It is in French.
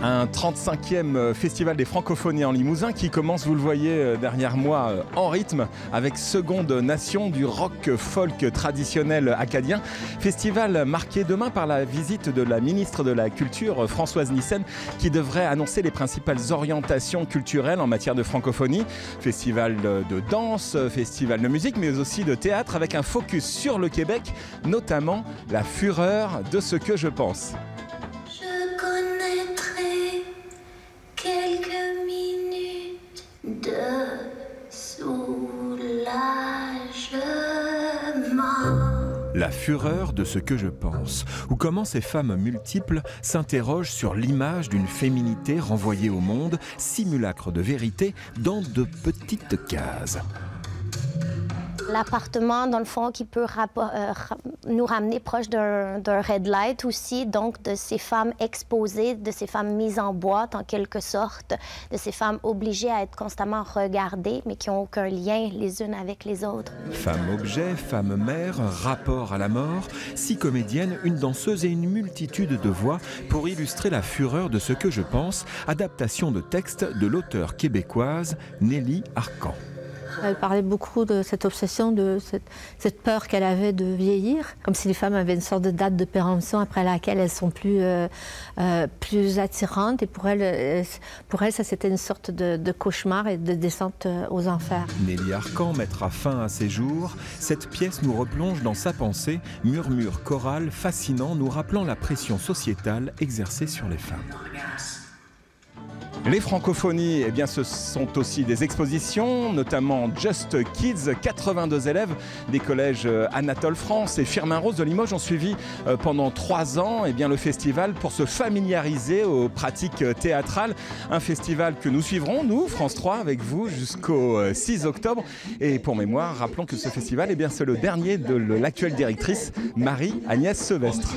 Un 35e festival des francophonies en Limousin qui commence, vous le voyez derrière moi, en rythme avec Seconde Nation du rock folk traditionnel acadien. Festival marqué demain par la visite de la ministre de la Culture, Françoise Nyssen, qui devrait annoncer les principales orientations culturelles en matière de francophonie. Festival de danse, festival de musique, mais aussi de théâtre avec un focus sur le Québec, notamment la fureur de ce que je pense. La fureur de ce que je pense, ou comment ces femmes multiples s'interrogent sur l'image d'une féminité renvoyée au monde, simulacre de vérité, dans de petites cases. L'appartement, dans le fond, qui peut nous ramener proche d'un red light aussi, donc de ces femmes exposées, de ces femmes mises en boîte en quelque sorte, de ces femmes obligées à être constamment regardées, mais qui n'ont aucun lien les unes avec les autres. Femme objet, femme mère, rapport à la mort, 6 comédiennes, une danseuse et une multitude de voix pour illustrer la fureur de ce que je pense, adaptation de texte de l'auteure québécoise Nelly Arcan. Elle parlait beaucoup de cette obsession, de cette peur qu'elle avait de vieillir, comme si les femmes avaient une sorte de date de péremption après laquelle elles sont plus attirantes. Et pour elle, ça c'était une sorte de cauchemar et de descente aux enfers. Nelly Arcan mettra fin à ses jours. Cette pièce nous replonge dans sa pensée, murmure choral fascinant nous rappelant la pression sociétale exercée sur les femmes. Les francophonies, eh bien, ce sont aussi des expositions, notamment Just Kids. 82 élèves des collèges Anatole France et Firmin Rose de Limoges ont suivi pendant 3 ans eh bien, le festival pour se familiariser aux pratiques théâtrales. Un festival que nous suivrons, nous, France 3, avec vous, jusqu'au 6 octobre. Et pour mémoire, rappelons que ce festival, eh bien, c'est le dernier de l'actuelle directrice, Marie-Agnès Sevestre.